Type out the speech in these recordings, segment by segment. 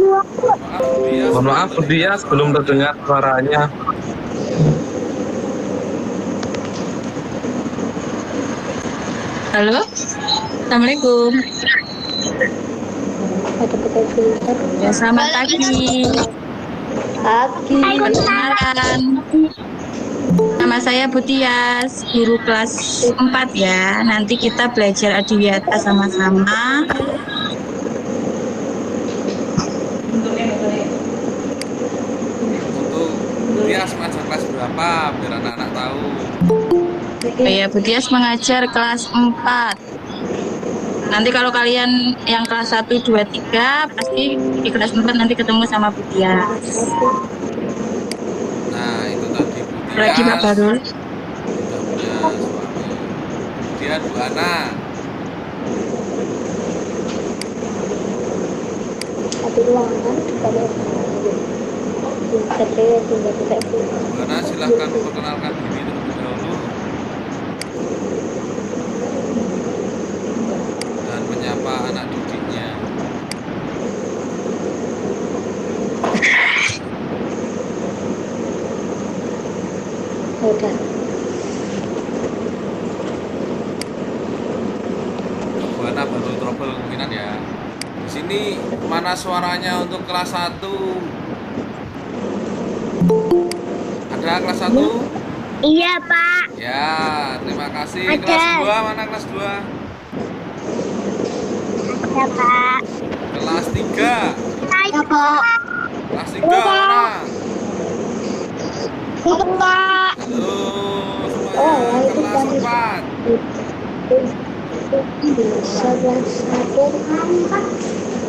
Mohon maaf Bu Dias, belum terdengar suaranya. Halo, Assalamualaikum. Ya, selamat pagi. Perkenalan, nama saya Bu Tias, guru kelas 4 ya. Nanti kita belajar adiwiyata sama-sama. Untuk Tias mengajar kelas berapa biar anak-anak tahu. Ya, Bu Tias mengajar kelas 4. Nanti kalau kalian yang kelas 1, 2, 3 pasti di kelas 4 nanti ketemu sama Bu Tias. Nah itu tadi Bu Tias Lagi Pak Barul. sudah punya suami. Kemudian Bu Ana. Bu Ana silahkan memperkenalkan diri terlebih dahulu dan menyapa anak didiknya. Bu Ana baru trouble kemungkinan ya. Di sini mana suaranya untuk kelas 1? Ada kelas 1? Iya, Pak. Ya, terima kasih. Ada. Kelas 2 mana kelas 2? Ya, Pak. Kelas 3. Ya, Pak. Kelas 3 mana? Ya, Pak. Halo semuanya. Kelas 4.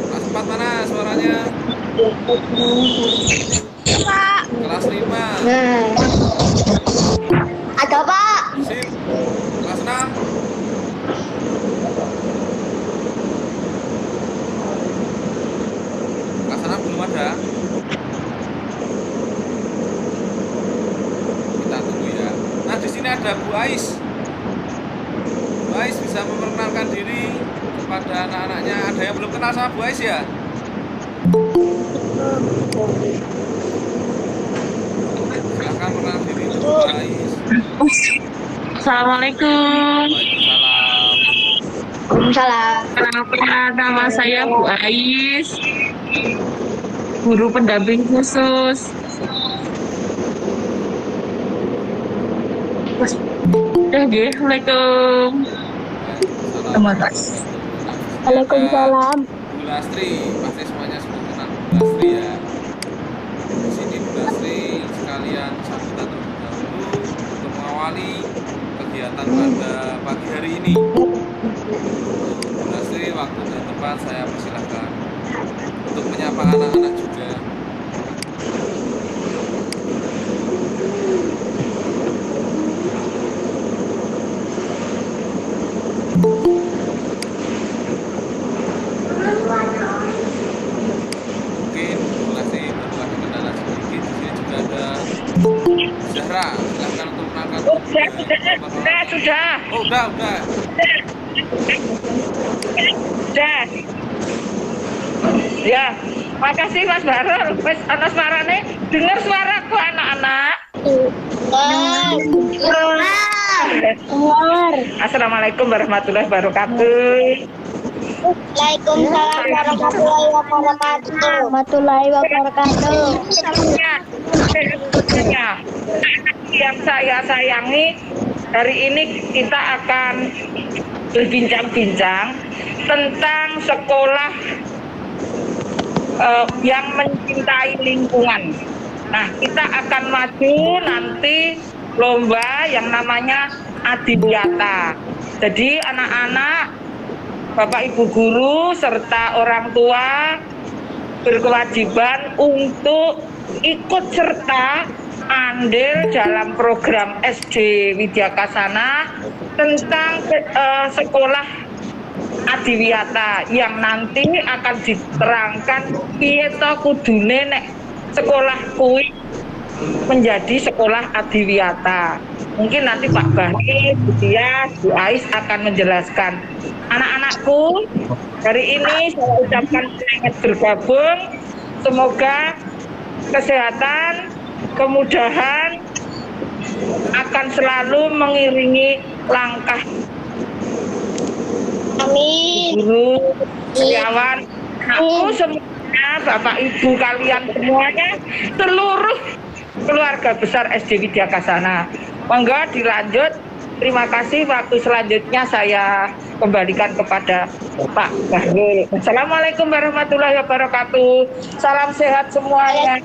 Kelas 4 mana suaranya? Ya, Pak. Kelas 5. Ada, Pak. Sip. Kelas 6. Kelas 6 belum ada. Kita tunggu ya. Nah, di sini ada Bu Ais. Bu Ais bisa memperkenalkan diri kepada anak-anaknya. Ada yang belum kenal sama Bu Ais ya? Silahkan perkenalkan diri untuk Bu Ais. Assalamualaikum. Waalaikumsalam. Waalaikumsalam. Nama saya Bu Ais, guru pendamping khusus. Assalamualaikum. Waalaikumsalam. Bu Lastri, pasti semuanya sudah kenal Bu Lastri ya. Di sini Bu Lastri sekalian sambutan terlebih dahulu untuk mengawali kegiatan pada pagi hari ini. Bu Lastri, waktu dan tempat saya persilahkan untuk menyapa anak-anak juga. Mungkin Bu Lastri baru ada kendala sedikit. Di sini juga ada Zahra, silahkan untuk menangkap. Sudah. Oh, udah. Ya, makasih Mas Barul. Wes ana suarane, dengar suaraku anak-anak. Assalamualaikum warahmatullahi wabarakatuh. Waalaikumsalam warahmatullahi wabarakatuh. Warahmatullahi wabarakatuh. Yang saya sayangi, hari ini kita akan berbincang-bincang tentang sekolah yang mencintai lingkungan. Nah, kita akan maju nanti lomba yang namanya adiwiyata. Jadi anak-anak, Bapak Ibu guru serta orang tua berkewajiban untuk ikut serta andil dalam program SD Widya Kasana tentang sekolah adiwiyata yang nanti akan diterangkan piye to kudune nek sekolah kuwi menjadi sekolah adiwiyata. Mungkin nanti Pak Bahri, Bu Tias, Bu Ais akan menjelaskan. Anak-anakku, hari ini saya ucapkan selamat bergabung Semoga kesehatan, kemudahan akan selalu mengiringi langkah Amin. guru, karyawan, aku semuanya, Bapak Ibu kalian semuanya, seluruh keluarga besar SD Widya Kasana. Monggo dilanjut. Terima kasih. Waktu selanjutnya saya kembalikan kepada Pak Bahrul. Assalamualaikum warahmatullahi wabarakatuh. Salam sehat semuanya.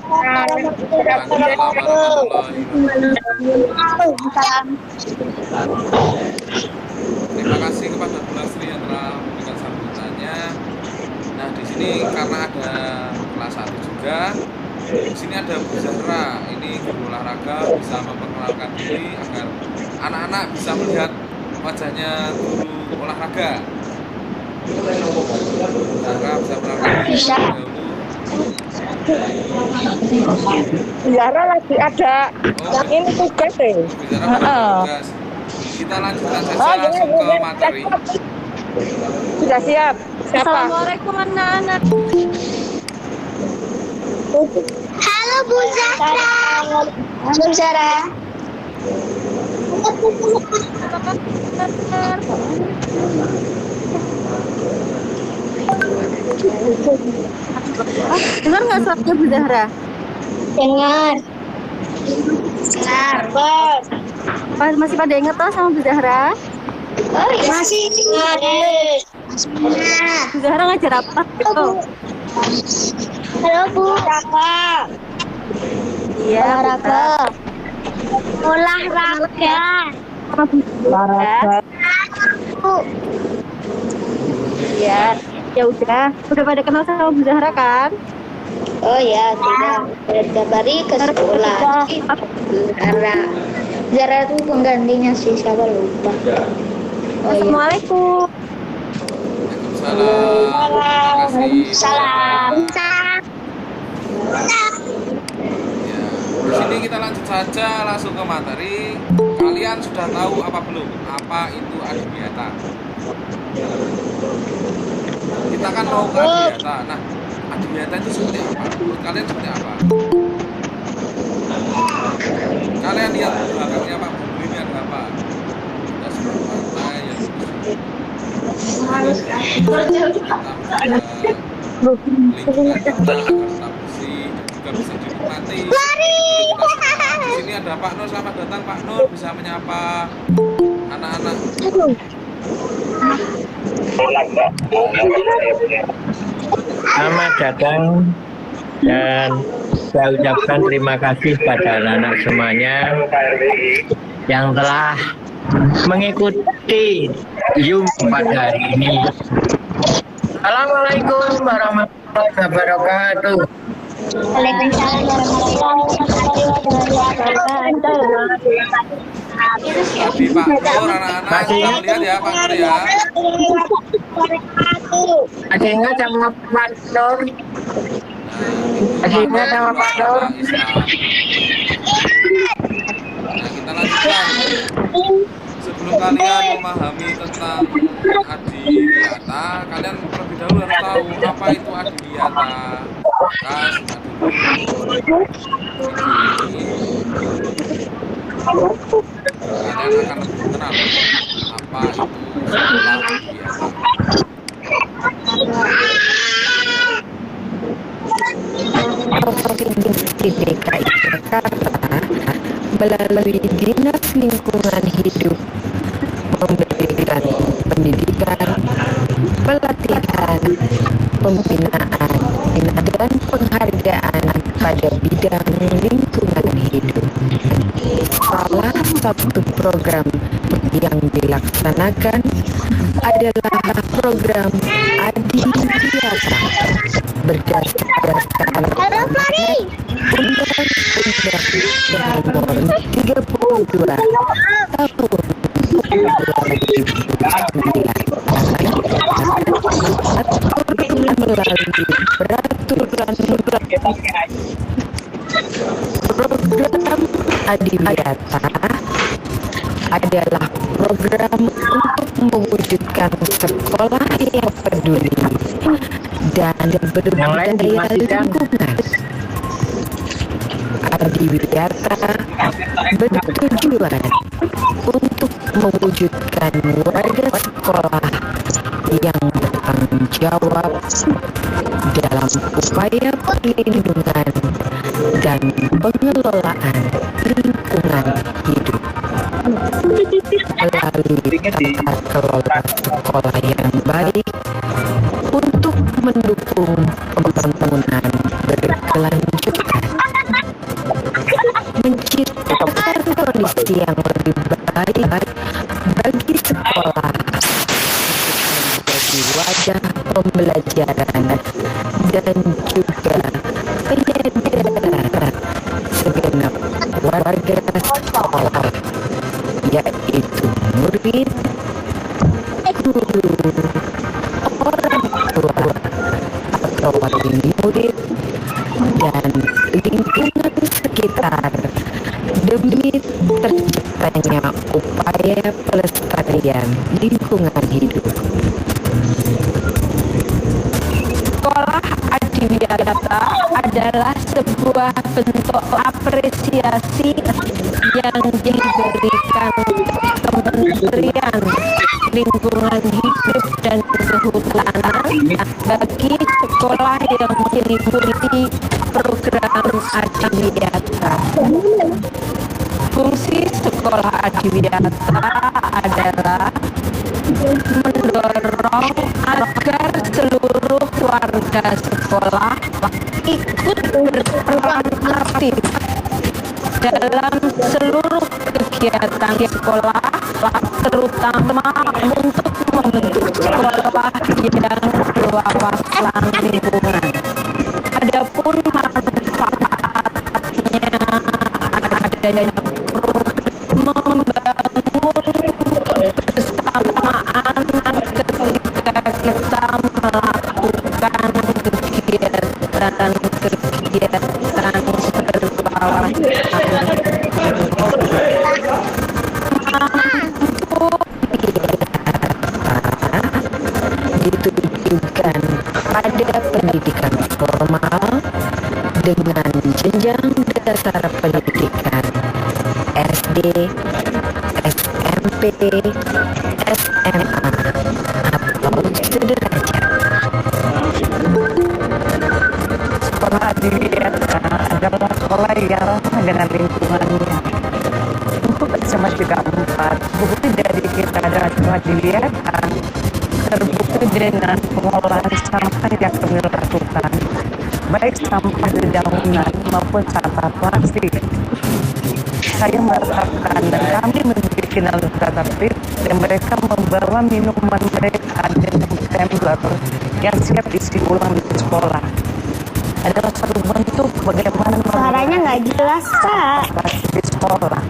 Terima kasih kepada Bu Lasri yang telah memberikan sambutannya. Nah, di sini karena ada kelas 1 juga. Di sini ada Bu Zahra. Ini guru olahraga bisa memperkenalkan diri agar anak-anak bisa melihat wajahnya guru olahraga. Bu Zahra bisa memperkenalkan diri dahulu. Zahra lagi ada ini tugas ya. Bu Zahra ada tugas. Kita lanjutkan saja langsung ke materi. Sudah siap. Siapa? Assalamualaikum anak-anak. Halo Bu Zahra. Halo Zahra. Dengar nggak suaranya Bu Zahra? Dengar. Sabar. Masih pada inget toh sama Bu Zahra? Oh, iya. Masih dengar. Bu Zahra ngajar apa? Oh. Halo Bu. Olahraga. Iya. Olahraga. Olahraga. Bu. Iya. Ya udah pada kenal sama Bu Zahra kan? Oh ya, sudah. Gabari ke sekolah. Zara. Zara itu penggantinya sih, siapa lupa. Oh iya. Assalamualaikum. Waalaikumsalam. Terima kasih. Salam. Ya, di sini kita lanjut saja langsung ke materi. Kalian sudah tahu apa belum? Apa itu adiwiyata? Kita kan mau ke adiwiyata. Nah, adiwiyata itu seperti apa? Menurut kalian seperti apa? Kalian lihat belakangnya Pak Bumbu ini ada apa? Ada sebuah partai yang lingkungan kita agar tetap bersih dan juga bisa dinikmati. Di sini ada Pak Nur, selamat datang Pak Nur, bisa menyapa anak-anak. Selamat datang dan saya ucapkan terima kasih pada anak-anak semuanya yang telah mengikuti Zoom pada hari ini. Assalamualaikum warahmatullahi wabarakatuh. Waalaikumsalam warahmatullahi wabarakatuh. Tapi Pak Nur, anak-anak sudah melihat ya Pak Nur ya. Ada ingat sama Pak Nur? Ada ingat sama Pak Nur? Nah, kita lanjutkan. Sebelum kalian memahami tentang adiwiyata, kalian terlebih dahulu harus tahu apa itu adiwiyata. Kalian akan lebih kenal apa itu sekolah adiwiyata. Provinsi DKI Jakarta melalui Dinas Lingkungan Hidup memberikan pendidikan, pelatihan, pembinaan, dan penghargaan pada bidang lingkungan hidup. Salah satu program yang dilaksanakan adalah program Adiwiyata berdasarkan Undang-Undang Nomor 32 Tahun 2009 melalui peraturan program Adiwiyata adalah program untuk mewujudkan sekolah yang peduli dan Yang lain berbudaya dimasukkan. lingkungan. Adiwiyata bertujuan untuk mewujudkan warga sekolah yang bertanggung jawab dalam upaya perlindungan dan pengelolaan lingkungan hidup melalui tata kelola sekolah yang baik untuk mendukung pembangunan berkelanjutan, menciptakan kondisi yang lebih baik bagi sekolah menjadi wadah pembelajaran dan juga penyadaran segenap warga sekolah, yaitu murid, guru, orang tua atau wali murid, dan lingkungan sekitar demi terciptanya upaya pelestarian lingkungan hidup. Sekolah Adiwiyata adalah sebuah bentuk apresiasi yang diberikan Kementerian Lingkungan Hidup dan Kehutanan bagi sekolah yang mengikuti program Adiwiyata. Fungsi sekolah Adiwiyata adalah mendorong agar seluruh warga sekolah ikut berperan aktif dalam seluruh kegiatan sekolah, terutama untuk membentuk sekolah yang berwawasan lingkungan. Adapun manfaatnya adanya membangun bersamaan ketika kita melakukan kegiatan ditujukan pada pendidikan formal dengan jenjang dasar pendidikan SD, SMP, SMA, atau sederajat. Sekolah Adiwiyata adalah sekolah yang ramah dengan lingkungannya. Untuk SMA 34, bukti dari kita adalah sekolah Adiwiyata terbukti dengan pengolahan sampah yang kami lakukan, baik sampah dedaunan maupun sampah plastik. Saya merasakan dan kami memiliki alternatif dan mereka membawa minuman mereka dengan tumbler yang siap isi ulang di sekolah. Adalah satu bentuk bagaimana Suaranya nggak jelas, Kak. di sekolah.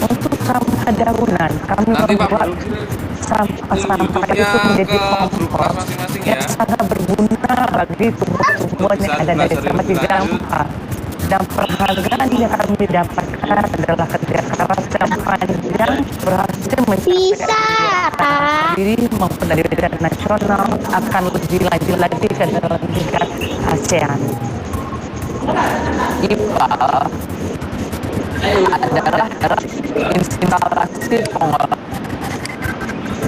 Untuk sampah daunan, kami Nanti Pak membuat sampah-sampah itu menjadi kompos masing-masing yang ya. sangat berguna bagi tumbuh-tumbuhan yang ada dari sama di gampang. Dan penghargaan yang kami dapatkan adalah kerja keras dan panjang berhasil Bisa, Kak. diri maupun dari tingkat nasional akan lebih lanjut lagi ke dalam tingkat ASEAN. IPA adalah instalasi pengolahan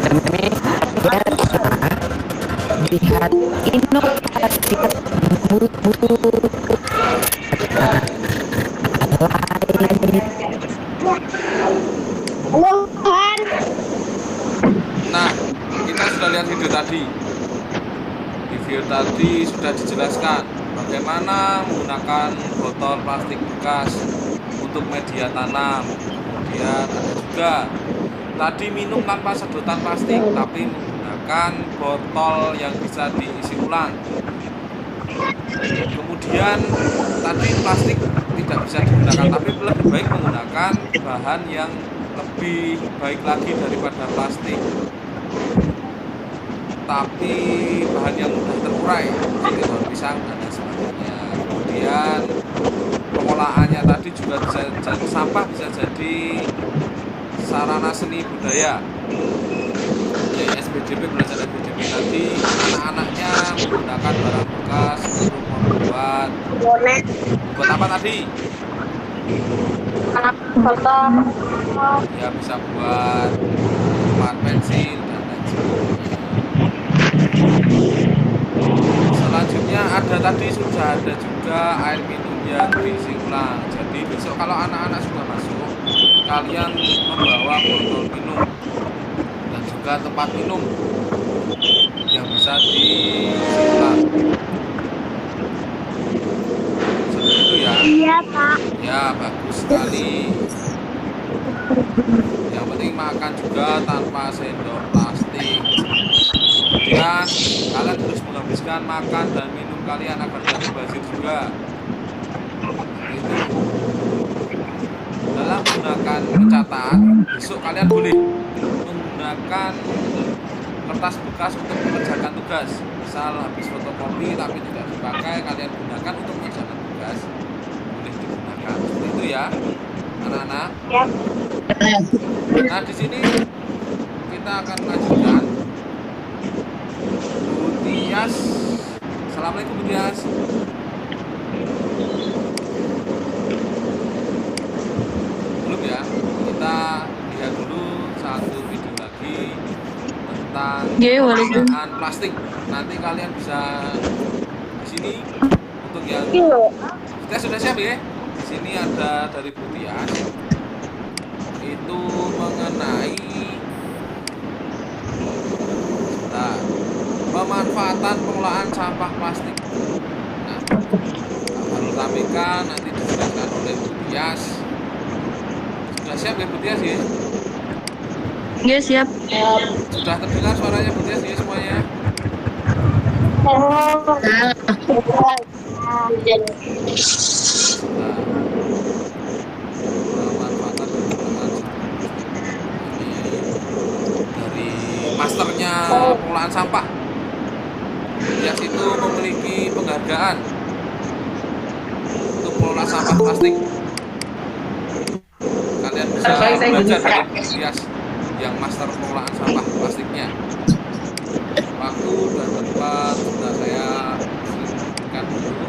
demi lihat inovasi mutu Wuhan. Nah, kita sudah lihat video tadi. Di video tadi sudah dijelaskan bagaimana menggunakan botol plastik bekas untuk media tanam. Kemudian ada juga tadi minum tanpa sedotan plastik, tapi menggunakan botol yang bisa diisi ulang. Kemudian tadi plastik tidak bisa digunakan, tapi lebih baik menggunakan bahan yang lebih baik lagi daripada plastik, tapi bahan yang mudah terurai seperti daun pisang dan lain sebagainya. Kemudian pengolahannya tadi juga bisa jadi sampah, bisa jadi sarana seni budaya. Jadi SPDP, belajar SPDP nanti anak-anaknya menggunakan barang bekas untuk membuat apa tadi? Ya bisa buat pensil dan lain sebagainya. Selanjutnya sudah ada juga air minum yang diisi ulang. Jadi besok kalau anak-anak sudah masuk, kalian membawa botol minum dan juga tempat minum yang bisa diisi ulang. Seperti itu ya. Iya, Pak. Ya, bagus sekali. Yang penting makan juga tanpa sendok plastik. Kemudian kalian harus menghabiskan makan dan minum kalian agar tidak mubazir juga. Itu. Dalam menggunakan mencatat, besok kalian boleh menggunakan kertas bekas untuk mengerjakan tugas. Misal habis fotokopi tapi tidak dipakai, kalian gunakan untuk mengerjakan tugas. Boleh digunakan. Seperti itu ya, anak-anak. Ya. Nah, di sini kita akan melanjutkan. Bu Tias. Assalamualaikum Bu Tias. Belum ya? Kita lihat dulu satu video lagi tentang penggunaan plastik. Nanti kalian bisa di sini untuk yang kita sudah siap ya. Di sini ada dari Bu Tias. Itu mengenai pemanfaatan pengolahan sampah plastik. Nah, baru tampilkan nanti dijelaskan oleh Bu Tias. Sudah siap ya Bu Tias ya? Iya, siap. Sudah terdengar suaranya Bu Tias ya semuanya? Nah, pemanfaatan pengolahan dari masternya pengolahan sampah. Tias itu memiliki penghargaan untuk mengolah sampah plastik. Kalian bisa belajar dari Tias yang master pengolahan sampah plastiknya. Waktu dan tempat sudah saya berikan dulu.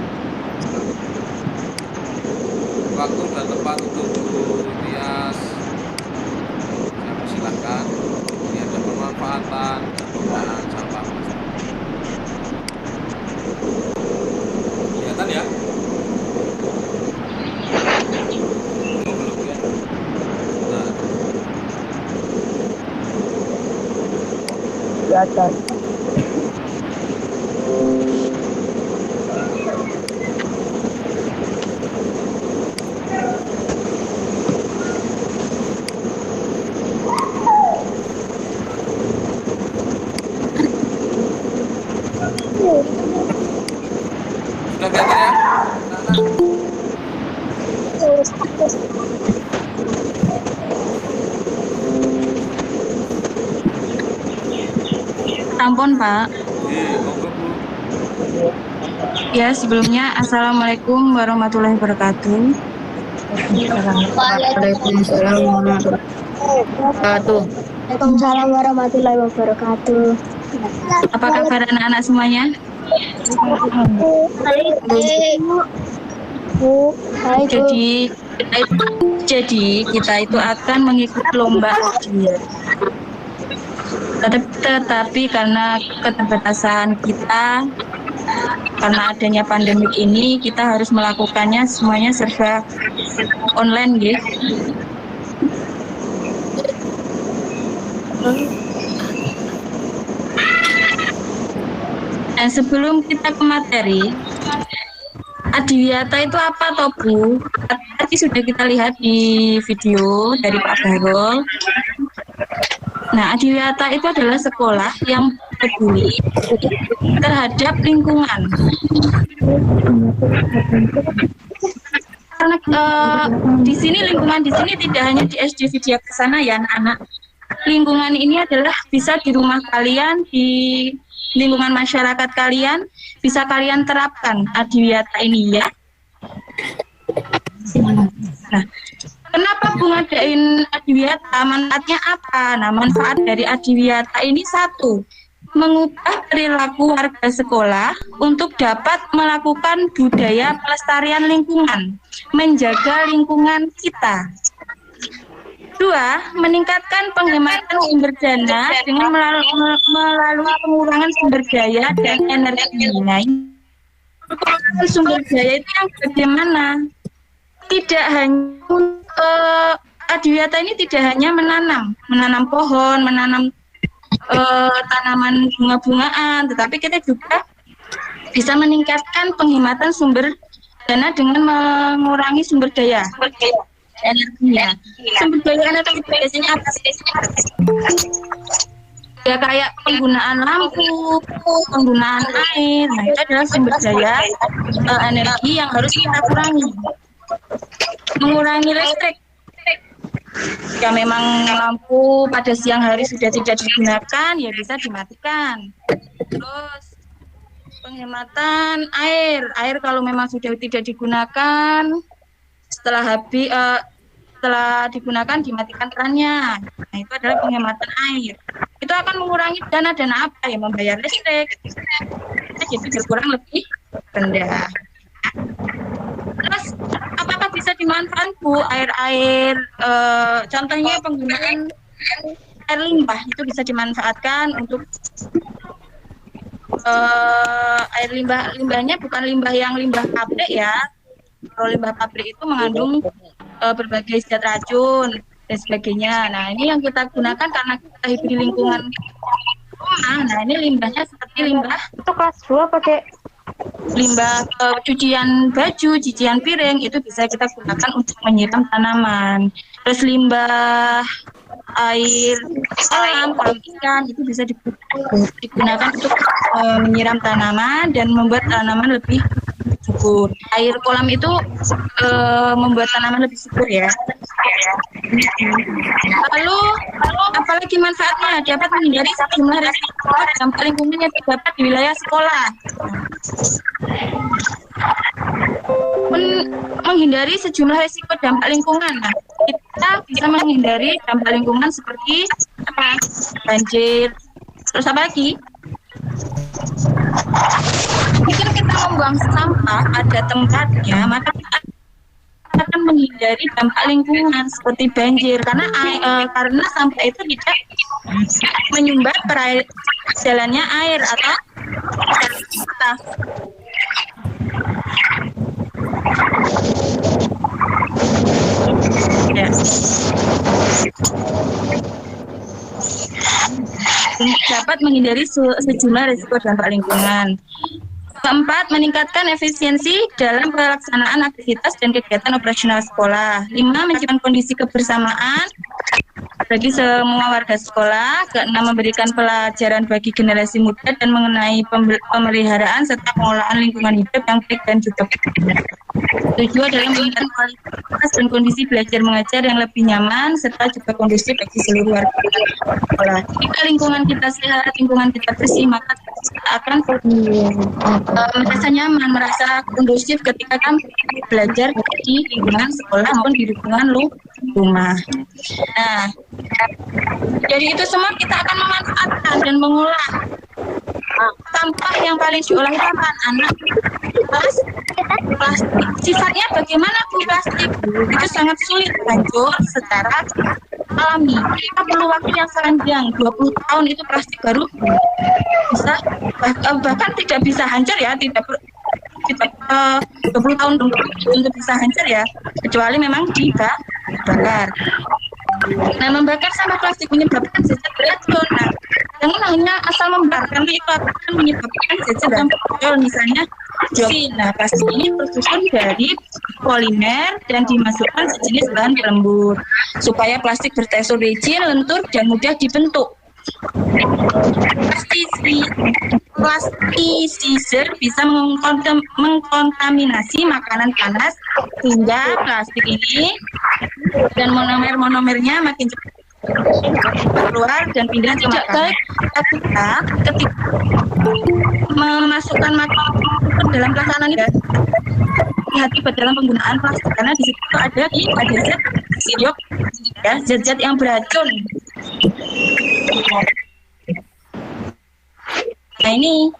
Waktu dan tempat untuk Tias saya persilahkan. Ini ada pemanfaatan dan pengolahan sampah plastik. Kelihatan ya? Belum ya? Nah. Kelihatan. Sudah kelihatan ya? Ampun, Pak. Monggo Bu. Ya, sebelumnya Assalamualaikum warahmatullahi wabarakatuh. Waalaikumsalam warahmatullahi wabarakatuh. Apa kabar anak-anak semuanya? Jadi kita itu akan mengikuti lomba hadiah. Tetapi karena keterbatasan kita, karena adanya pandemik ini, kita harus melakukannya semuanya serba online, gitu. Nah, sebelum kita ke materi, adiwiyata itu apa toh Bu? Tadi sudah kita lihat di video dari Pak Barol. Nah, adiwiyata itu adalah sekolah yang peduli terhadap lingkungan. Karena di sini lingkungan di sini tidak hanya di SD Vidya Kesana ya anak-anak. Lingkungan ini adalah bisa di rumah kalian, di lingkungan masyarakat kalian, bisa kalian terapkan adiwiyata ini ya. Nah, kenapa Bu ngadain adiwiyata? Manfaatnya apa? Nah, manfaat dari adiwiyata ini satu, mengubah perilaku warga sekolah untuk dapat melakukan budaya pelestarian lingkungan, menjaga lingkungan kita. 2. Meningkatkan penghematan sumber dana dengan melalui pengurangan sumber daya dan energi. Sumber daya itu yang bagaimana? Tidak hanya Adiwiyata ini tidak hanya menanam pohon, menanam tanaman bunga-bungaan, tetapi kita juga bisa meningkatkan penghematan sumber dana dengan mengurangi sumber daya energinya. Sumber daya energi biasanya apa sih? Ya kayak penggunaan lampu, penggunaan air. Nah, itu adalah sumber daya energi yang harus kita kurangi. Mengurangi listrik. Ya memang lampu pada siang hari sudah tidak digunakan, ya bisa dimatikan. Terus penghematan air kalau memang sudah tidak digunakan, setelah digunakan dimatikan kerannya. Nah, itu adalah penghematan air. Itu akan mengurangi dana apa ya, membayar listrik. Jadi berkurang lebih rendah. Terus apakah bisa dimanfaatkan Bu air contohnya penggunaan air limbah itu bisa dimanfaatkan untuk air limbahnya bukan limbah pabrik ya. Kalau limbah pabrik itu mengandung berbagai zat racun dan sebagainya. Nah, ini yang kita gunakan karena kita hidup di lingkungan. Nah, ini limbahnya seperti limbah. Itu kelas 2 pakai limbah cucian baju, cucian piring itu bisa kita gunakan untuk menyiram tanaman. Terus limbah air kolam ikan itu bisa digunakan untuk menyiram tanaman dan membuat tanaman lebih subur. Air kolam itu membuat tanaman lebih subur ya. Lalu apalagi manfaatnya? Dapat menghindari sejumlah resiko dampak lingkungan yang terdapat di wilayah sekolah. Menghindari sejumlah resiko dampak lingkungan. Nah, kita bisa menghindari dampak lingkungan seperti apa? Banjir. Terus apa lagi? Jika kita membuang sampah pada tempatnya, maka kita akan menghindari dampak lingkungan seperti banjir karena sampah itu tidak menyumbat jalannya air atau ya. Dapat menghindari sejumlah risiko dampak lingkungan. Keempat, meningkatkan efisiensi dalam pelaksanaan aktivitas dan kegiatan operasional sekolah. 5, menciptakan kondisi kebersamaan bagi semua warga sekolah. Keenam, memberikan pelajaran bagi generasi muda dan mengenai pemeliharaan serta pengelolaan lingkungan hidup yang baik dan juga benar. 7 adalah meningkatkan kualitas dan kondisi belajar mengajar yang lebih nyaman serta juga kondusif bagi seluruh warga sekolah. Jika lingkungan kita sehat, lingkungan kita bersih, maka kita akan merasa nyaman, merasa kondusif ketika kan belajar di lingkungan sekolah maupun di lingkungan rumah. Nah, dari itu semua kita akan memanfaatkan dan mengolah sampah yang paling diolah apa? Anak plastik. Sifatnya bagaimana plastik? Itu sangat sulit hancur secara alami. Kita perlu waktu yang panjang, 20 tahun itu plastik baru bisa bahkan tidak bisa hancur ya, tidak 20 tahun untuk bisa hancur ya, kecuali memang dibakar. Nah, membakar sampah plastik menyebabkan zat beracun. Nah, jangan hanya asal membakar, itu akan menyebabkan zat beracun, misalnya dioksina. Nah, plastik ini tersusun dari polimer dan dimasukkan sejenis bahan pelembut supaya plastik bertekstur licin, lentur, dan mudah dibentuk. Plasticizer bisa mengkontaminasi makanan panas sehingga plastik ini dan monomernya makin cepat keluar dan pindah ke makanan. Kita ketika memasukkan makanan ke dalam pelaksanaan ini hati-hati dalam penggunaan plastik karena di situ ada zat-zat yang beracun. Nah ini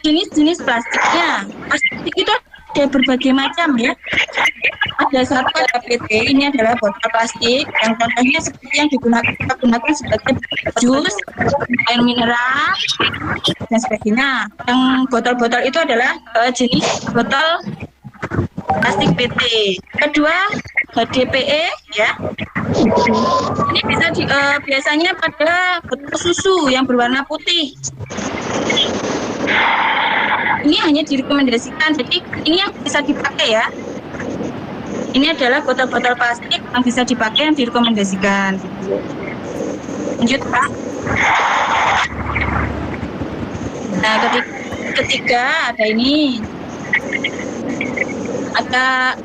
jenis-jenis plastiknya. Plastik itu ada berbagai macam ya. Ada satu PT, ini adalah botol plastik yang contohnya seperti yang kita gunakan sebagai jus, air mineral, dan sebagainya. Yang botol-botol itu adalah jenis botol plastik PT. Kedua, HDPE ya. Ini bisa biasanya pada botol susu yang berwarna putih. Ini hanya direkomendasikan, jadi ini yang bisa dipakai ya. Ini adalah botol-botol plastik yang bisa dipakai, yang direkomendasikan. Lanjut Pak. Nah ketiga ada ini, ada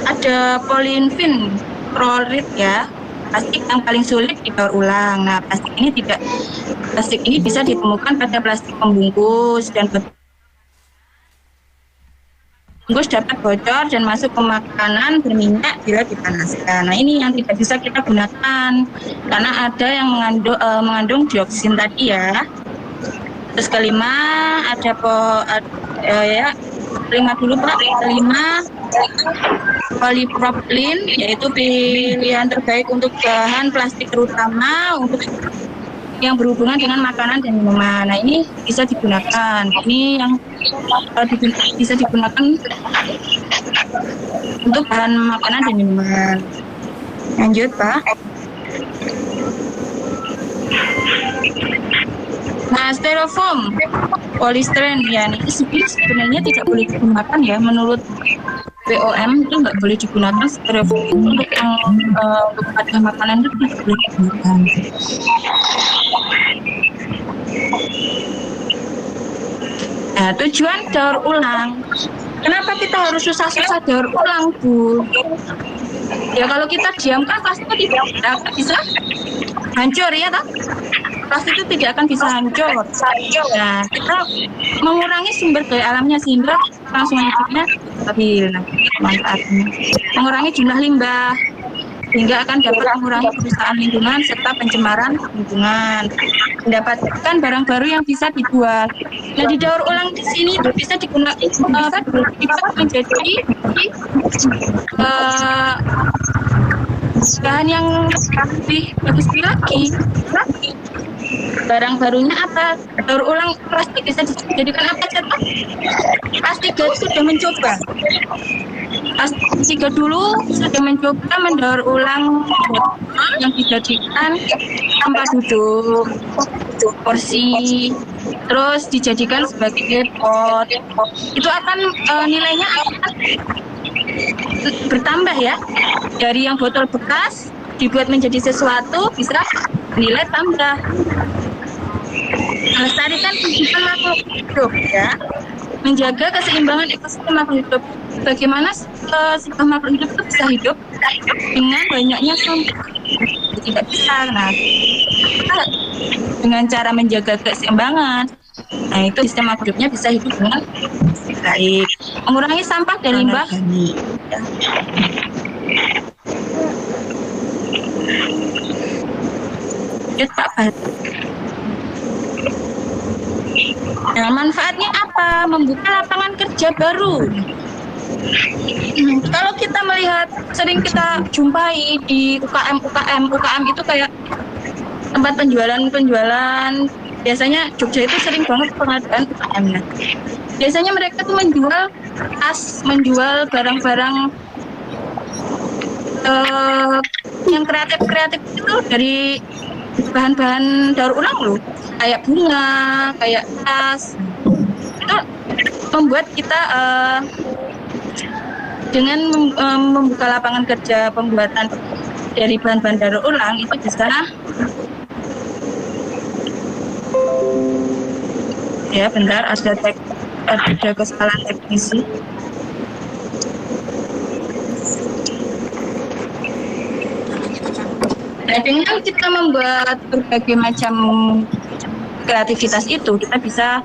ada polyfin klorid ya. Plastik yang paling sulit didaur ulang. Nah, plastik ini bisa ditemukan pada plastik pembungkus dan bungkus dapat bocor dan masuk ke makanan berminyak bila dipanaskan. Nah, ini yang tidak bisa kita gunakan karena ada yang mengandung dioksin tadi ya. Terus kelima ada kelima dulu Pak, kelima polipropilin, yaitu pilihan terbaik untuk bahan plastik terutama untuk yang berhubungan dengan makanan dan minuman. Nah ini bisa digunakan. Ini yang bisa digunakan untuk bahan makanan dan minuman. Lanjut Pak. Nah, styrofoam, polistiren ya, ini sebenarnya tidak boleh digunakan ya. Menurut BOM itu nggak boleh digunakan styrofoam itu untuk wadah makanan itu tidak boleh digunakan. Nah, tujuan daur ulang. Kenapa kita harus susah-susah daur ulang, Bu? Ya kalau kita diamkan plastik tidak akan bisa hancur ya toh? Plastik itu tidak akan bisa hancur. Nah, kita mengurangi sumber daya alamnya sehingga langsung hidupnya stabil. Nah, manfaatnya mengurangi jumlah limbah sehingga akan dapat mengurangi kerusakan lingkungan serta pencemaran lingkungan. Mendapatkan barang baru yang bisa dijual. Nah, didaur ulang di sini itu bisa digunakan menjadi bahan yang lebih bagus lagi. Barang barunya apa? Daur ulang plastik bisa dijadikan apa saja? Plastik sudah mencoba. Plastik dulu sudah mencoba mendaur ulang yang dijadikan tempat duduk, kursi, terus dijadikan sebagai pot. Itu akan nilainya akan bertambah ya. Dari yang botol bekas dibuat menjadi sesuatu bisa nilai tambah. Melestarikan kehidupan makhluk hidup ya, menjaga keseimbangan ekosistem makhluk hidup. Bagaimana sebuah makhluk hidup itu bisa hidup dengan banyaknya sampah? Tidak bisa. Nah, dengan cara menjaga keseimbangan, nah itu sistem makhluk hidupnya bisa hidup dengan baik. Mengurangi sampah dan limbah. Ya. Pak. Nah, manfaatnya apa? Membuka lapangan kerja baru. Kalau kita melihat, sering kita jumpai di UKM itu kayak tempat penjualan. Biasanya Jogja itu sering banget pengadaan UKM-nya. Biasanya mereka tuh menjual tas, menjual barang-barang yang kreatif itu dari bahan-bahan daur ulang loh, kayak bunga, kayak tas. Itu membuat kita dengan membuka lapangan kerja pembuatan dari bahan-bahan daur ulang itu bisa ya bentar, ada kesalahan teknisi. Nah, dengan kita membuat berbagai macam kreativitas itu, kita bisa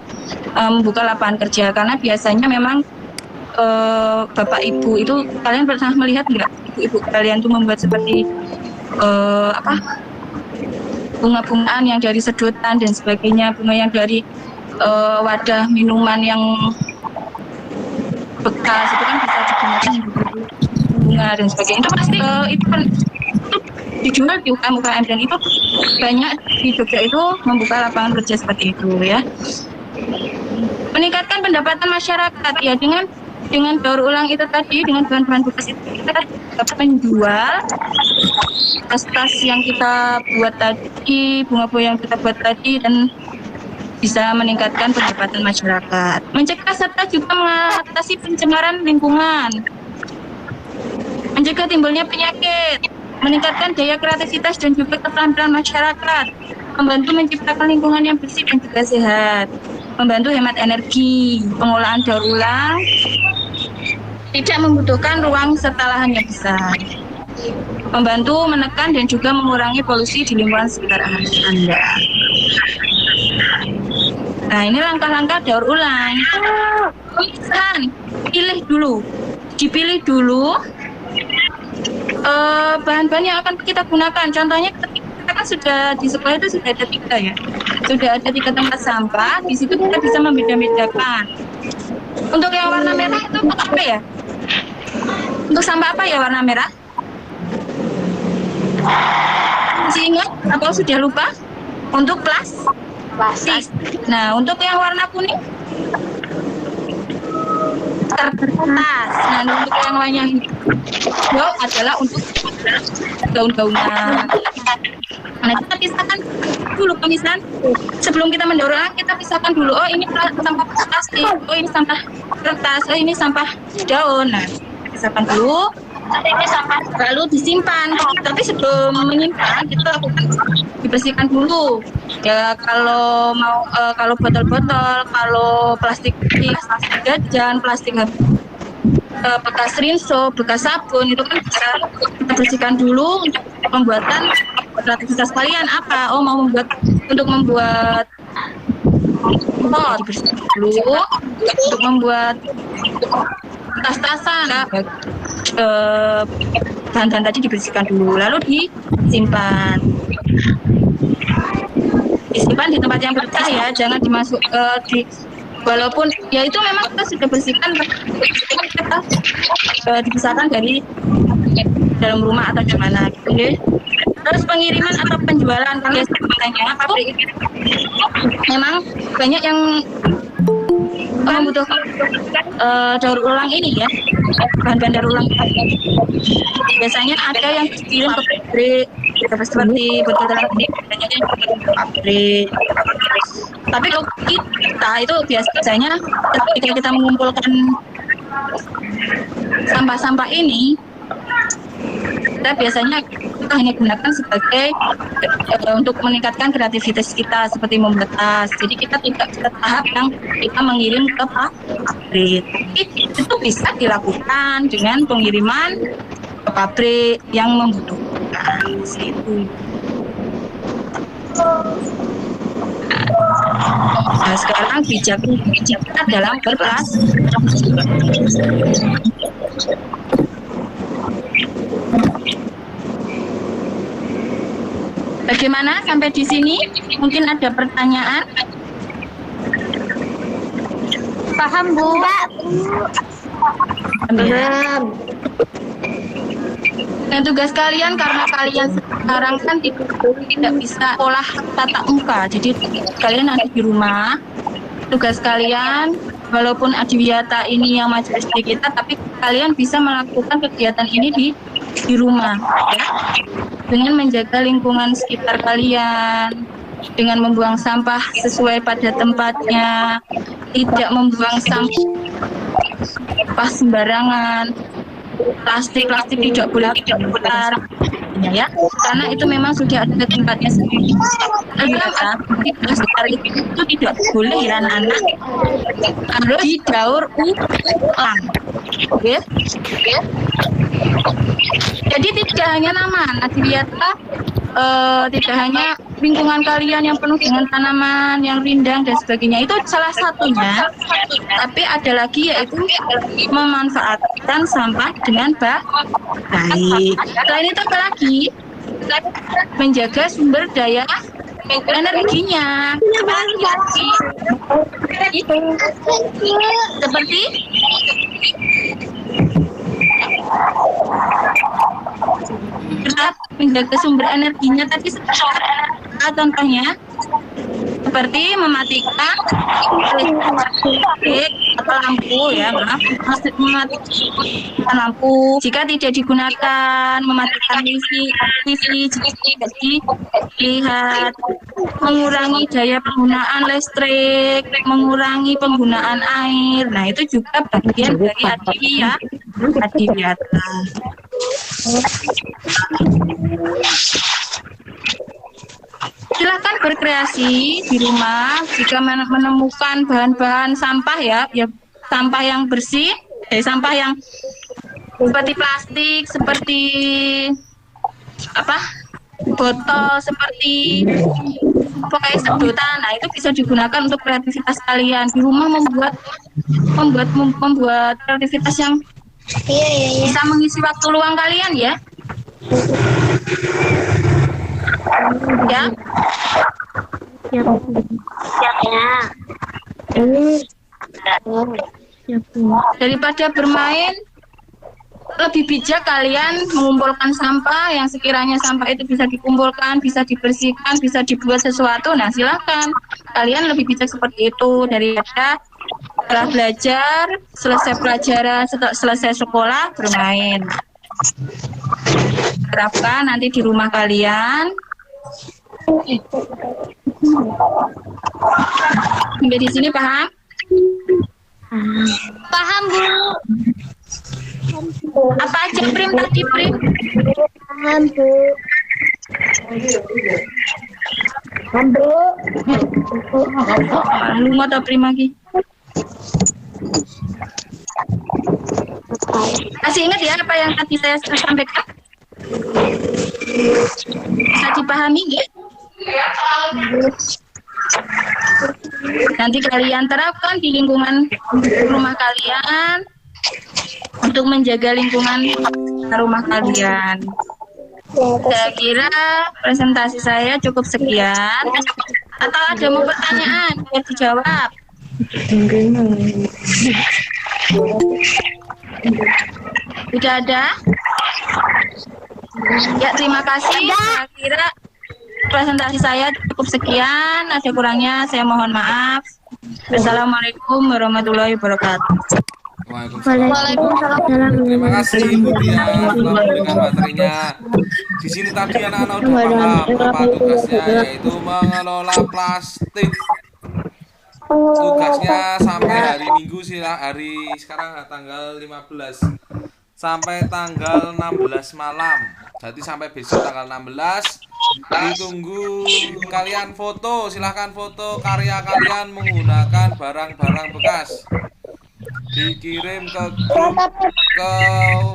membuka lapangan kerja. Karena biasanya memang Bapak Ibu itu, kalian pernah melihat nggak ibu-ibu kalian tuh membuat seperti bunga-bungaan yang dari sedotan dan sebagainya, bunga yang dari wadah minuman yang bekas itu kan bisa digunakan bunga dan sebagainya. Itu pasti itu dijual di UKM dan itu banyak di Jogja itu membuka lapangan kerja seperti itu ya. Meningkatkan pendapatan masyarakat ya dengan daur ulang itu tadi, dengan bahan-bahan bekas itu kita dapat menjual tas-tas yang kita buat tadi, bunga-bunga yang kita buat tadi, dan bisa meningkatkan pendapatan masyarakat. Mencegah serta juga mengatasi pencemaran lingkungan, mencegah timbulnya penyakit, meningkatkan daya kreativitas dan juga keterampilan masyarakat, membantu menciptakan lingkungan yang bersih dan juga sehat, membantu hemat energi, pengolahan daur ulang, tidak membutuhkan ruang serta lahan yang besar, membantu menekan dan juga mengurangi polusi di lingkungan sekitar Anda. Nah, ini langkah-langkah daur ulang. Pemisahan, dipilih dulu bahan-bahan yang akan kita gunakan. Contohnya kita kan sudah di sekolah itu sudah ada 3 ya. Sudah ada 3 tempat sampah. Di situ kita bisa membeda-bedakan. Untuk yang warna merah itu untuk apa ya? Untuk sampah apa ya warna merah? Masih ingat atau sudah lupa? Untuk plastik. Nah, untuk yang warna kuning kertas. Nah, untuk yang lainnya hijau adalah untuk daun-daunan. Nah, kita pisahkan dulu pemisahan. Sebelum kita mendaur ulang, kita pisahkan dulu. Oh, ini sampah plastik. Oh, ini sampah kertas. Oh, ini sampah daun. Nah, pisahkan dulu. Lalu disimpan. Tapi sebelum menyimpan, kita lakukan dibersihkan dulu. Ya, kalau mau kalau botol-botol, kalau plastik jajan, plastik bekas rinso, bekas sabun itu kan bisa kita bersihkan dulu untuk pembuatan kreativitas kalian apa? Oh, mau untuk membuat pot, dibersihkan dulu untuk membuat tas-tasan, bahan-bahan tadi dibersihkan dulu, lalu disimpan di tempat yang bersih ya, jangan dimasuk walaupun ya itu memang kita sudah bersihkan, kita dipisahkan dari dalam rumah atau gimana gitu deh. Terus pengiriman atau penjualan biasanya pabrik memang banyak yang membutuhkan daur ulang ini ya, bahan-bahan daur ulang. Biasanya ada yang dikirim ke pabrik seperti botol ini, banyak yang dikirim ke pabrik. Tapi kalau kita itu biasanya ketika kita mengumpulkan sampah-sampah ini, kita biasanya kita hanya gunakan sebagai untuk meningkatkan kreativitas kita seperti membuat tas. Jadi kita tidak ke tahap yang kita mengirim ke pabrik. Itu bisa dilakukan dengan pengiriman ke pabrik yang membutuhkan itu. Nah, sekarang bijaknya dalam berplastik. Bagaimana sampai di sini? Mungkin ada pertanyaan? Paham, Bu? Paham. Nah, tugas kalian karena kalian sekarang kan tidak bisa olah tatap muka, jadi kalian ada di rumah. Tugas kalian, walaupun adiwiyata ini yang majelis di kita, tapi kalian bisa melakukan kegiatan ini di rumah, ya? Dengan menjaga lingkungan sekitar kalian, dengan membuang sampah sesuai pada tempatnya, tidak membuang sampah sembarangan. Plastik tidak boleh diputar, ya, karena itu memang sudah ada tempatnya sendiri. Plastik itu tidak boleh ya anak-anak, harus didaur ulang. Oke? Jadi tidak hanya Naman, adiwiyata tidak hanya lingkungan kalian yang penuh dengan tanaman yang rindang dan sebagainya, itu salah satunya, tapi ada lagi yaitu memanfaatkan sampah dengan baik. Selain itu apa lagi? menjaga sumber daya energinya. Seperti tetap menjaga sumber energinya tadi contohnya seperti mematikan listrik atau lampu ya, mematikan lampu jika tidak digunakan, mematikan wifi jika tidak dilihat, mengurangi daya penggunaan listrik, mengurangi penggunaan air. Nah, itu juga bagian dari adiwiyata. Silakan berkreasi di rumah jika menemukan bahan-bahan sampah ya sampah yang bersih, sampah yang seperti plastik, seperti botol, seperti pakai sedotan. Nah, itu bisa digunakan untuk kreativitas kalian di rumah, membuat kreativitas yang bisa mengisi waktu luang kalian ya. Ya. Daripada bermain, lebih bijak kalian mengumpulkan sampah yang sekiranya sampah itu bisa dikumpulkan, bisa dibersihkan, bisa dibuat sesuatu. Nah, silahkan kalian lebih bijak seperti itu daripada setelah belajar, selesai pelajaran, selesai sekolah bermain. Terapkan nanti di rumah kalian. Sampai di sini paham? Paham, Bu. Apa aja Prim tadi, Prim? Paham, Bu. Paham, Bu. Lu mau tahu Prim lagi? Masih ingat ya apa yang tadi saya sampaikan? Bisa dipahami ya? Nanti kalian terapkan di lingkungan rumah kalian untuk menjaga lingkungan rumah kalian. Saya kira presentasi saya cukup sekian. Atau ada mau pertanyaan biar dijawab? Sudah ada? Ya, terima kasih. Saya kira presentasi saya cukup sekian. Ada kurangnya saya mohon maaf. Assalamualaikum warahmatullahi wabarakatuh. Waalaikumsalam. Terima kasih Bu Dia telah memberikan materinya. Di sini tadi anak-anak udah paham apa tugasnya, yaitu mengelola plastik. Tugasnya sampai hari Minggu sekarang tanggal 15 sampai tanggal 16 malam. Jadi sampai besok tanggal 16 ditunggu kalian foto, silahkan foto karya kalian menggunakan barang-barang bekas. Dikirim ke grup, ke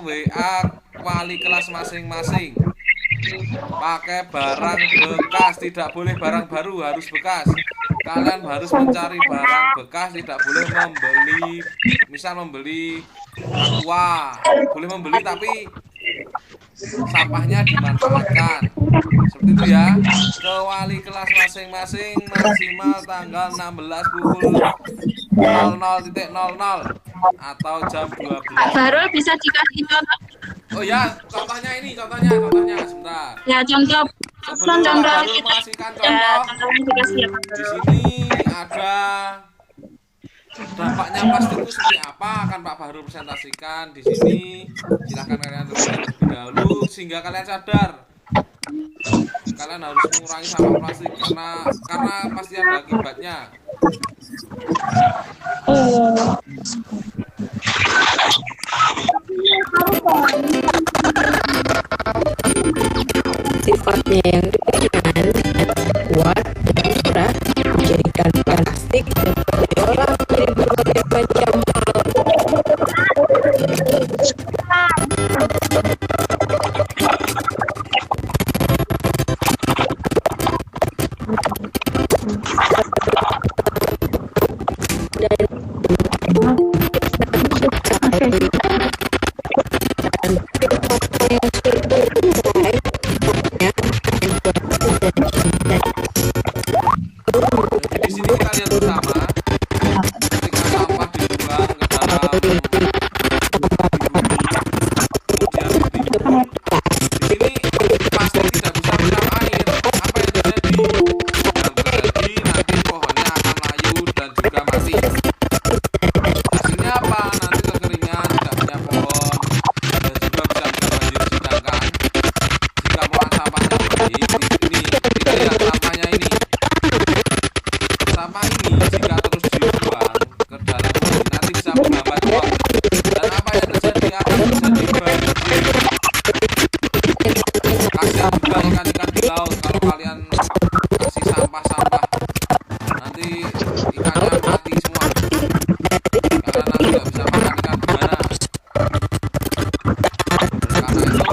WA wali kelas masing-masing. Pakai barang bekas, tidak boleh barang baru, harus bekas. Kalian harus mencari barang bekas, tidak boleh membeli aqua, boleh membeli tapi sampahnya dimanfaatkan. Seperti itu ya. Ke wali kelas masing-masing maksimal tanggal 16 pukul 00.00 atau jam 12. Baru bisa dikasih contoh. Oh ya, contohnya sebentar. Ya, contoh Baru mengasihkan contoh. Di sini ada dampaknya plastik itu seperti apa, akan Pak Bahru presentasikan di sini. Silahkan kalian terlebih dahulu sehingga kalian sadar kalian harus mengurangi sampah plastik karena pasti ada akibatnya. Sifatnya yang ringan dan kuat dan murah menjadikan plastik dapat diolah menjadi berbagai macam hal. Dan juga mati. Hasilnya apa? Nanti kekeringan, tidak punya pohon, dan juga bisa banjir. Sedangkan jika buang sampah nanti ini lihat sampahnya ini. Sampah ini jika terus dibuang ke dalam bumi nanti bisa menghambat uap. Dan apa yang terjadi akan terjadi banjir. Kasihan juga ikan-ikan di laut kalau kalian kasih sampah-sampah, nanti ikannya mati semua karena nanti nggak bisa makan ikan gimana. Karena itu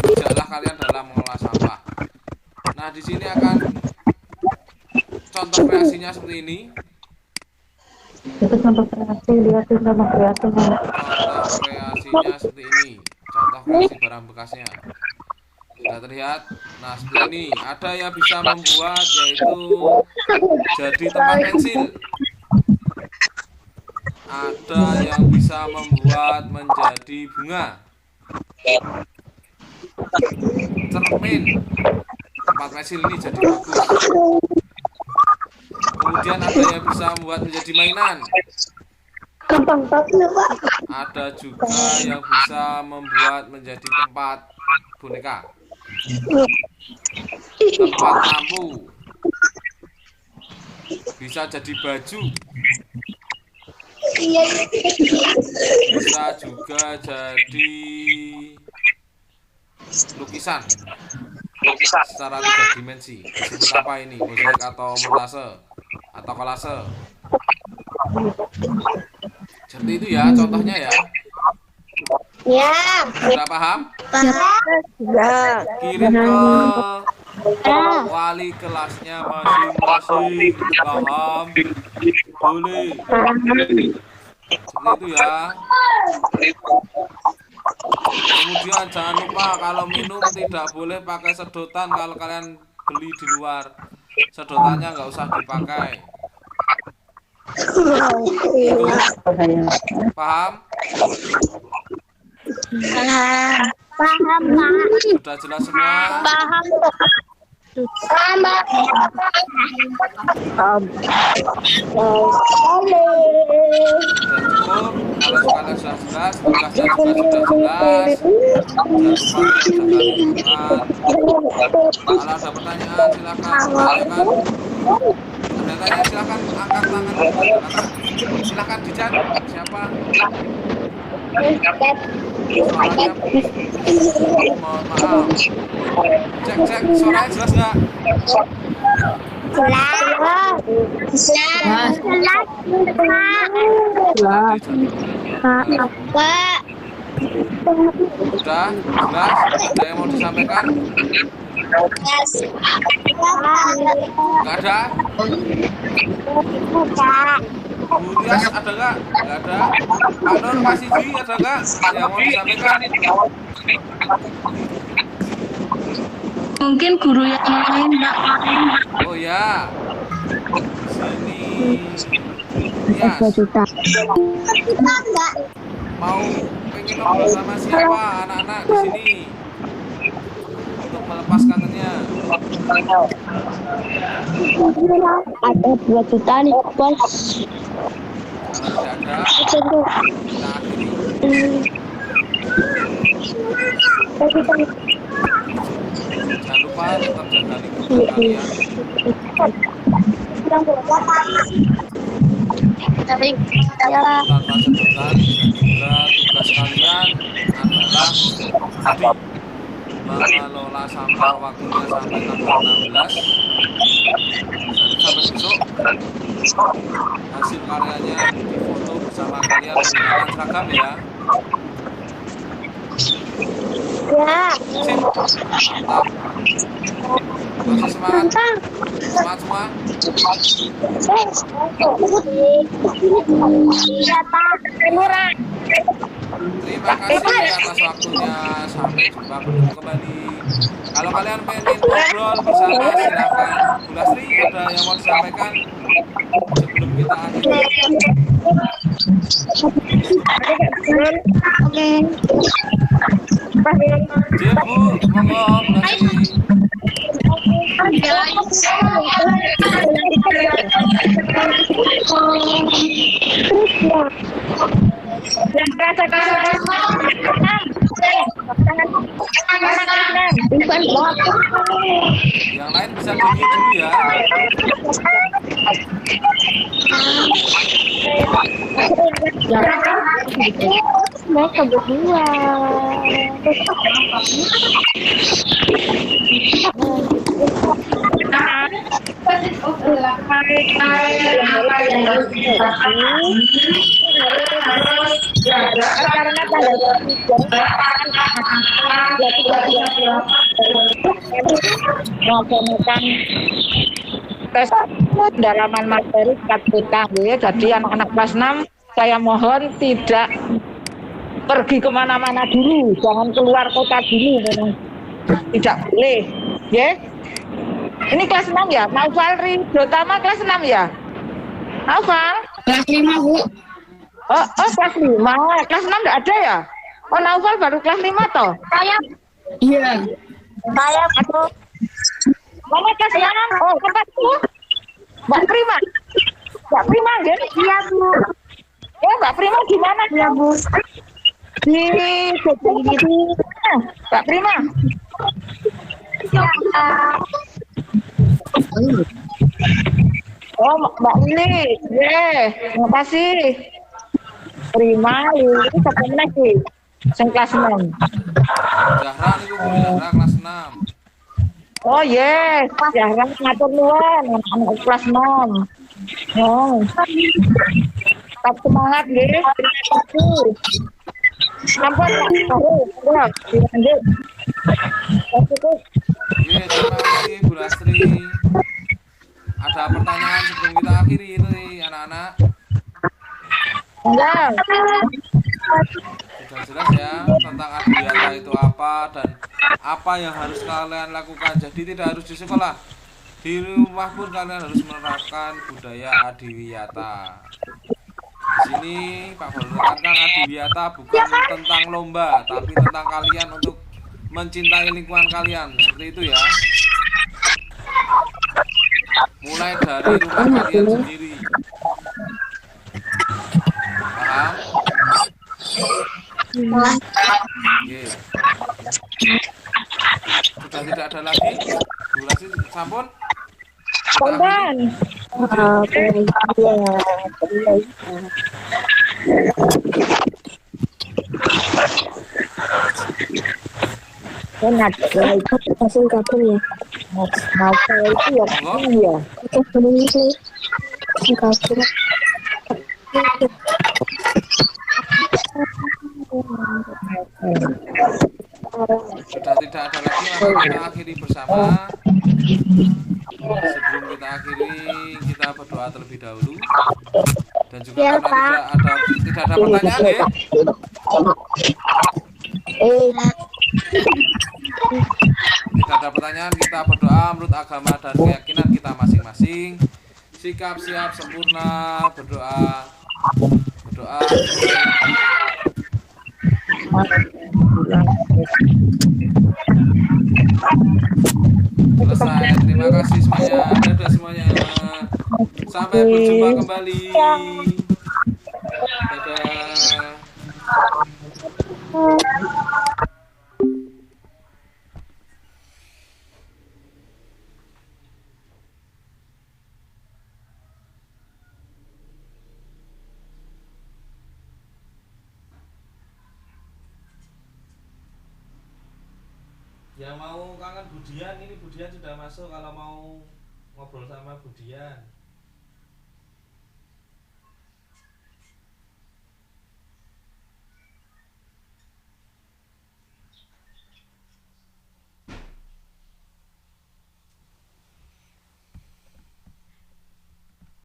bijaklah kalian dalam mengolah sampah. Nah, di sini akan contoh kreasinya seperti ini. Itu contoh kreasi, lihatin contoh kreasinya. Contoh kreasinya seperti ini. Contoh kreasi barang bekasnya. Sudah terlihat. Nah, seperti ini. Ada yang bisa membuat yaitu jadi tempat pensil. Ada yang bisa membuat menjadi bunga. Cermin. Tempat pensil ini jadi bagus. Kemudian ada yang bisa membuat menjadi mainan. Ada juga yang bisa membuat menjadi tempat boneka, tempat lampu, bisa jadi baju, bisa juga jadi lukisan secara 3 dimensi. Disebut apa ini? Mozaik atau montase atau kolase. Seperti itu ya contohnya ya. Ya. Sudah paham? Ya. Kirim ke wali kelasnya masing-masing. Paham? Boleh. Seperti itu ya. Kemudian jangan lupa kalau minum tidak boleh pakai sedotan. Kalau kalian beli di luar, sedotannya nggak usah dipakai. Itu paham? Paham, Pak. Sudah jelas semua? Paham. Sudah cukup. Kalau kalian sudah jelas, tugasnya juga sudah jelas. Kalau ada pertanyaan silakan tanyakan. Ada tanya silakan angkat tangan. Silakan dicat. Siapa? Suaranya mohon maaf. Cek suaranya jelas nggak? Pak. Sudah jelas? Ada yang mau disampaikan? Nggak ada? Bu Tias ada nggak? Nggak ada. Pak Nur, Pak Siji ada nggak yang mau disampaikan? Mungkin guru yang lain, Mbak. Oh ya, sini. Tias, mau pengen ngobrol sama siapa anak-anak di sini untuk melepas kangennya? Ada 2 juta nih, Bos. Kalau tidak ada, kita akhiri. Jangan lupa tetap jaga lingkungan kalian. Tanpa sedotan, dan juga tugas kalian adalah tadi mengelola sampah waktunya sampai tanggal 16 sampai besok. Hasil karyanya difoto bersama kalian menggunakan seragam ya. Ya. Sip, mantap. Masih semangat? Semangat semua? Iya, Pak. Murah. Terima kasih atas waktunya. Sampai jumpa, bertemu kembali. Kalau kalian pengen ngobrol bersama silakan. Bu Lasri, ada yang mau disampaikan sebelum kita akhiri? Oke. Jep, Bu, monggo Bu Lasri. Yang rasa kasih Yang lain bisa di dulu ya. Mereka berdua. karena melaksanakan tes pendalaman materi KPK ya. Jadi anak-anak kelas 6 saya mohon tidak pergi kemana-mana dulu, jangan keluar kota dulu, memang tidak boleh ya. Ini kelas 6 ya, Naufal Ridotama kelas 6 ya, Naufal? Kelas 5, Bu. Oh kelas 5, kelas 6 enggak ada ya? Oh Naufal baru kelas 5 toh? Iya. Saya atau mana kelas 6? Oh tempat Bu? Mbak Prima? Mbak Prima ya? Iya Bu. Ya Mbak Prima di mana? Iya Bu. Di itu. Mbak Prima. Oh Mbak Lili, terima kasih. Prima, Lili, siapa mana sih? Yang kelas 6. Zahra niku Bu, Zahra kelas 6. Oh yes, Zahra ngatur nuwun anak kelas 6. Oh. Tetap semangat nggih. Terima kasih. Sampun Pak. Dilanjut. Oke. Oke, terima kasih Bu Lastri. Ada pertanyaan sebelum kita akhiri itu anak-anak? Enggak. Sudah jelas ya tentang adiwiyata itu apa dan apa yang harus kalian lakukan. Jadi tidak harus di sekolah, di rumah pun kalian harus menerapkan budaya adiwiyata. Di sini Pak Baru menekankan adiwiyata bukan tentang lomba, tapi tentang kalian untuk mencintai lingkungan kalian. Seperti itu ya. Mulai dari rumah kalian sendiri. Paham? Oke. Sudah tidak ada lagi durasi sampun. Sampun. Enak, langsung gabung ya. Mau itu ya, iya. Oke, itu gabung. Sudah tidak ada lagi, maka kita akhiri bersama. Sebelum kita akhiri, kita berdoa terlebih dahulu. Dan juga Ya, karena tidak ada pertanyaan ya. Tidak ada pertanyaan, kita berdoa menurut agama dan keyakinan kita masing-masing. Sikap siap sempurna, berdoa. Selesai, terima kasih semuanya. Dadah semuanya. Sampai berjumpa kembali. Dadah. Yang mau kangen Budian, ini Budian sudah masuk. Kalau mau ngobrol sama Budian,